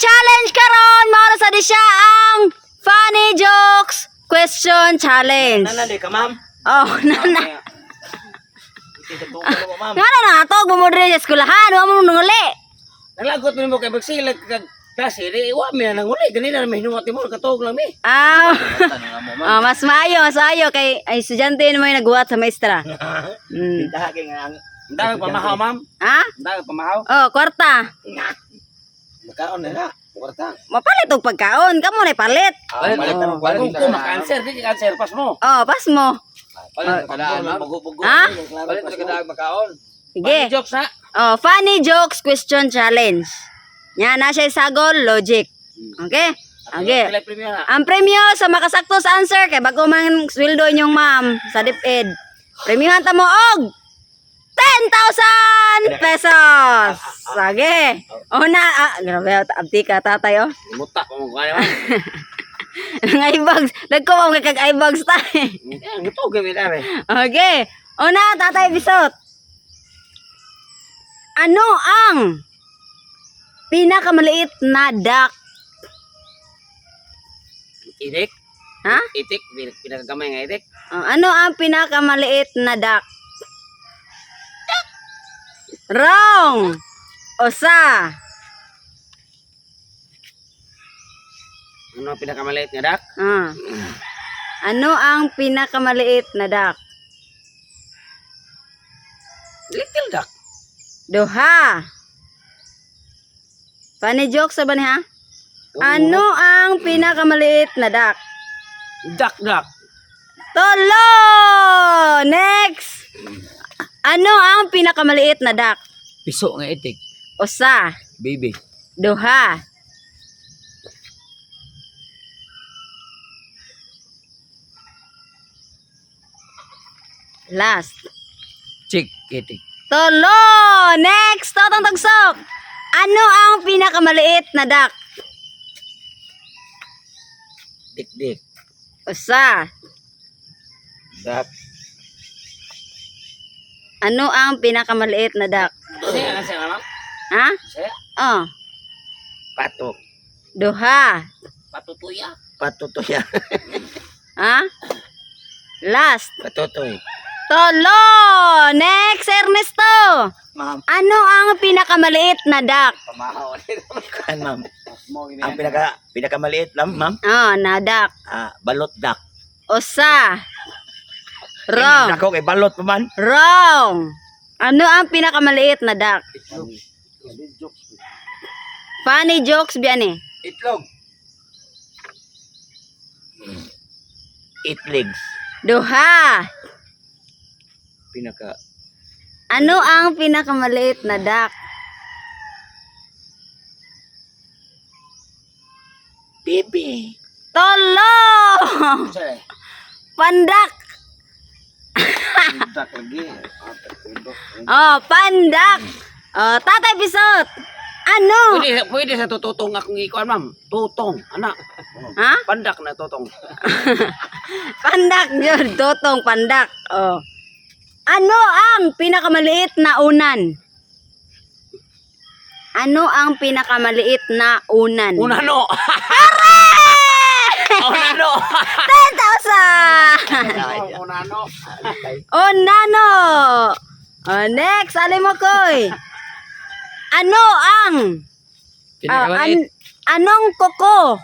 challenge karon mao sa di siya ang funny jokes question challenge. Nanay ka, ma'am. Oh, nana. Titutukan mo, ma'am. Ngano na ato gumodre sa eskwelahan, wa mo nunguli. Nalagot mo kay magsilag kag klase, di wa mi nang uli ganina na hinuot mo katog lang mi. Ah. Tanong mo, ma'am. Mas maayo kay ay estudyante mo yung nagbuhat sa maestra. Dahagi nga ang dahag pamahaw, ma'am. Ha? Dahag pamahaw. Oh, kwarta. Makaon na. Kwarta. Mapalit og pagkaon, kamo na palit. Kung maka-answer, di ka-answer pas mo. Oh, pas mo. Palit ka na, bugo-bugo. Ha? Palit ka na makaon. Sige. Jokes na. Oh, funny jokes question challenge. Nya na siya sagol logic. Okay? Okay. Ang premyo sa makasakto sa answer kay bago man sweldo inyong ma'am sa DepEd. Premyohan ta mo og 10,000 pesos. Sige. Una, grabe abti ka tatay oh. Muta ko mo kaya man. Ang eyebags, nagko mo kag eyebags ta. Ito gamit are. Okay. Una, tatay bisot. Ano ang pinakamaliit na duck? Itik? Ha? Itik, pinakagamay nga itik. Ano ang pinakamaliit na duck? Wrong! Osa. Ano ang pinakamaliit nga dak? Ano ang pinakamaliit na duck? Little duck. Duha. Funny joke sa ba niya? Ano ang pinakamaliit na duck? Duck. Tolo! Next! Ano ang pinakamaliit na duck? Piso nga itik. Usa. Baby. Duha. Last. Chick itik. Tolo! Next! Totong tagsok! Ano ang pinakamaliit na duck? Dik. Usa. Duck. Ano ang pinakamaliit na duck? Siya ma'am? Ha? Siya? Oh. Pato. Duha. Patutuya. Ha? Last. Patutoy. Tolo! Next, Ernesto! Ma'am. Ano ang pinakamaliit na duck? Pamahaw. Kan ma'am. Ang pinakamaliit lang ma'am. Oh, na duck. Balot duck. Usa. Wrong. Ako kay balot pa man. Wrong. Ano ang pinakamaliit na duck? Funny jokes biyan eh. Itlog. Itlegs. Duha. Pinaka Ano ang pinakamaliit na duck? Bibi. Tolo! Pandak. Duck lagi. Oh, pandak. Oh, tatay bisot. Ano? Pwede sa tututong akong ikuan ma'am. Tutong, anak. Ha? Pandak na tutong. Pandak yun. Totong pandak. Oh. Ano ang pinakamaliit na unan? Ano ang pinakamaliit na unan? Unano. Unano. 10,000! Unano. Unano! Oh, next, alimokoy. Ano ang anong koko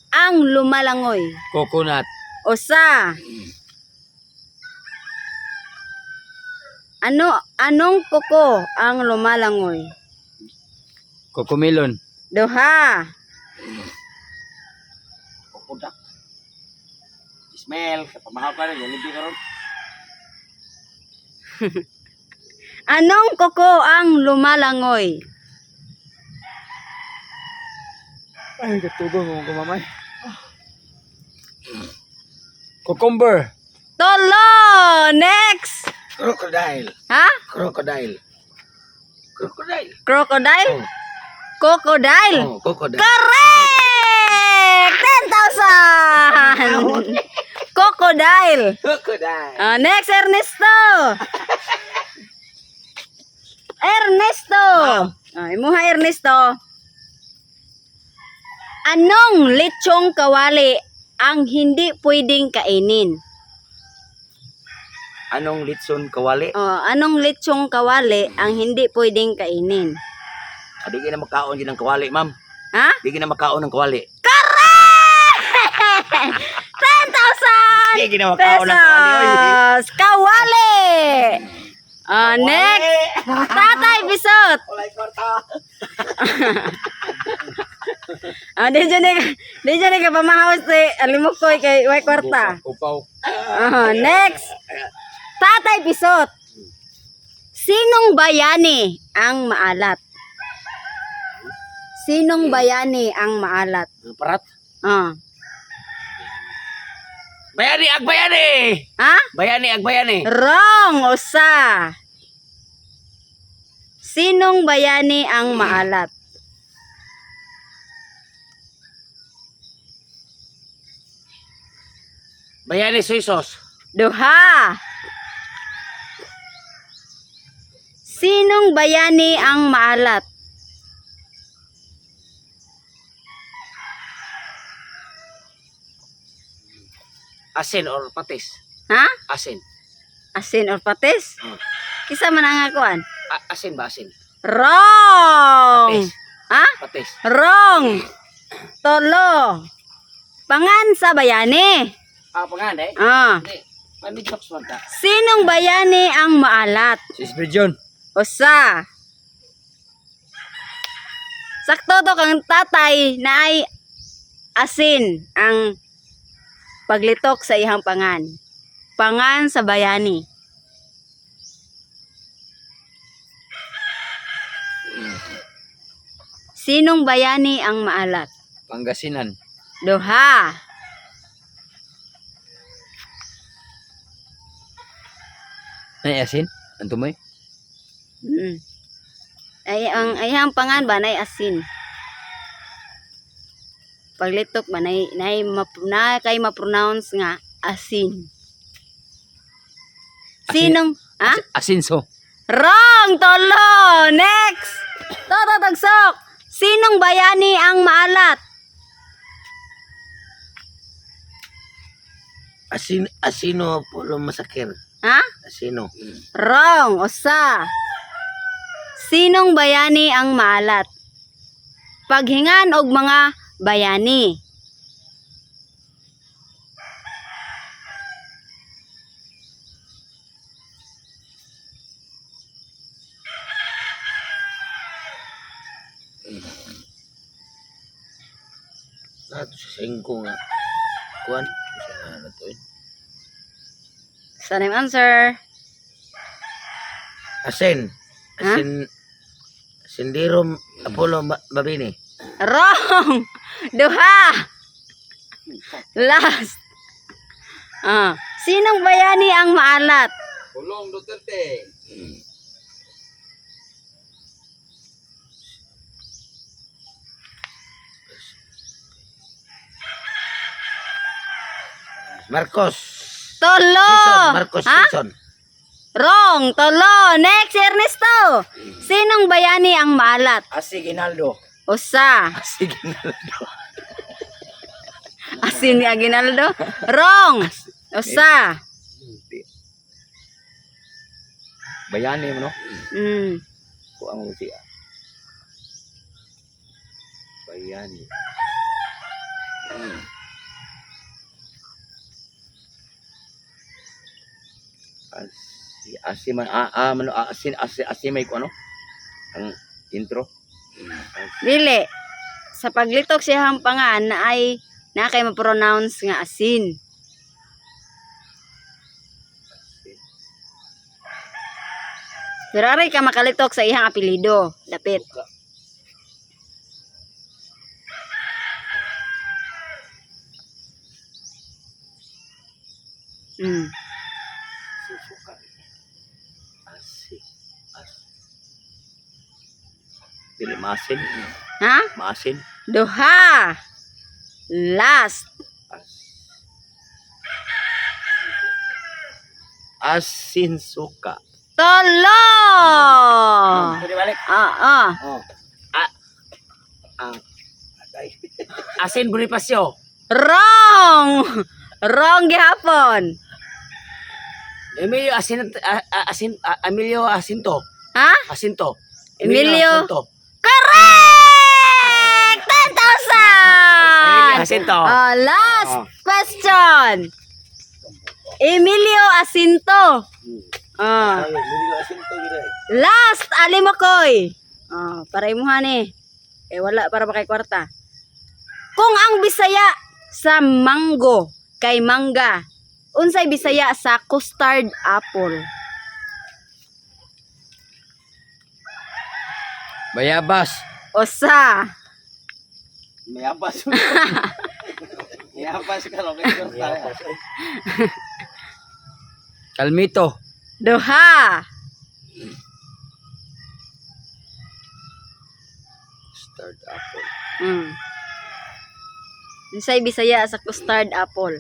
ang lumalangoy? Coconut. Usa. Anong koko ang lumalangoy? Cocomelon. Duha. Cocodak. Smell. Pamahaw ka rin. Libi ka rin. Anong koko ang lumalangoy? Ay, katubang mo kumamay. Cucumber. Tolo! Next! Crocodile. Ha? Crocodile. Crocodile. Crocodile? Oh. Crocodile? Oh, crocodile. Correct! 10,000! Crocodile. Crocodile. Next, Ernesto. Ernesto. Imuha Ernesto. Anong lechong kawali ang hindi pwedeng kainin? Anong litson kawali? Anong lechong kawali ang hindi pwedeng kainin? Di ka na makaon din ng kawali, ma'am. Ha? Di ka na makaon ng kawali. Correct! 10,000 Di ka na makaon ng kawali. Oy. pesos! Kawali! Next! Tatay Bisot! Walay kwarta. Di dyan ka pamahawas alimok ko kay Way Kwarta. Upaw. Next! Tatay Bisot! Sinong bayani ang maalat? Sinong bayani ang maalat? Parat. Ah. Bayani, agbayani! Ha? Bayani, agbayani. Wrong! Usa! Sinong bayani ang maalat? Bayani, suisos. Duha! Sinong bayani ang maalat? Asin or patis. Ha? Asin. Asin or patis? Oh. Kisa man ang akuan? Asin ba, asin? Wrong! Patis. Ha? Patis. Wrong! Tolo! Pangan sa bayani. Panganday? Ah. Hindi. May midbox man ka. Sinong bayani ang maalat? Si Spridjon. Usa. Sakto to kang tatay na ay asin ang paglitok sa ihang pangan. Pangan sa bayani. Sinong bayani ang maalat? Pangasinan. Duha. Ay, asin? Anto mo Ay ang ayang pangan ba nay asin. Paglitok ba nay kay ma-pronounce nga asin. Sinong Asinso. Wrong! Tolo! Next! Toto tagsok! Sinong bayani ang maalat? Asino polo masakir. Ha? Asino. Wrong! Usa! Sinong bayani ang maalat? Paghingan og mga bayani. Nato sa singko nga. Kuan. Ano to eh? Sa name answer. Asin. Ha? Sindiro Apollo Babini. Wrong! Duha! Last! Sinong bayani ang maalat? Pulong Duterte. Marcos. Tolo! Sison. Marcos Ha? Sison. Wrong! Tolo! Next, Ernesto! Sinong bayani ang maalat? Asiginaldo. Usa. Asiginaldo. Asin ni Aguinaldo? Wrong! Usa. Bayani mo no? Kuang mo siya. Bayani. Asin may ko ano? Ang intro. Dili. Sa paglitok siya hampangan na ay na kay ma-pronounce nga asin. Pero aray ka makalitok sa ihang apelido. Dapit. Susuka. Dili masin. Ha? Masin. Duha. Last. Asin suka. Tolo. Pwede balik. Ah. Oh. Asin Bonifacio. Wrong! Wrong gihapon. Emilio Emilio Asinto. Ha? Asinto. Emilio. Asinto. Correct! 10,000! Emilio Asinto. Last Oh. question. Emilio Asinto. Last, Alimokoy. Para imuhan eh. Wala para ba kay kwarta. Kung ang Bisaya sa mango kay mangga, unsay Bisaya sa custard apple? Bayabas. Usa. Mayabas. Mayabas ka lang. Kalmito. Duha. Custard apple. Unsay Bisaya sa custard apple?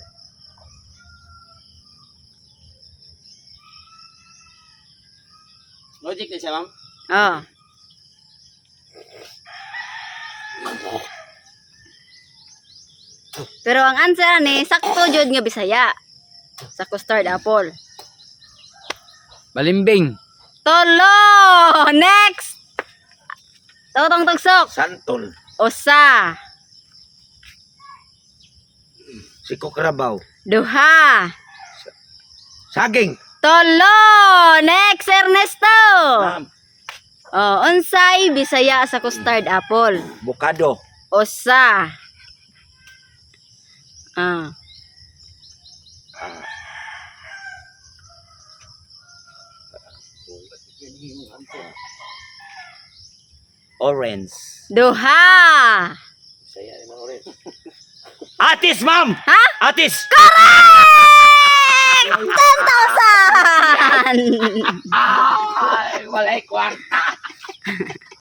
Logic na siya, ma'am. Oh. Pero ang answer ni sakto jud nga Bisaya sa custard apple. Balimbing. Tolo! Next! Totong tugsok. Santol. Usa. Si Kokrabaw. Duha. Saging. Tolo! Next, Ernesto! Ma'am. Unsay Bisaya sa custard apple? Bukado. Usa. Orange. Duha. Atis, ma'am! Ha? Atis! Correct! 10,000! Ay, walay kwarta.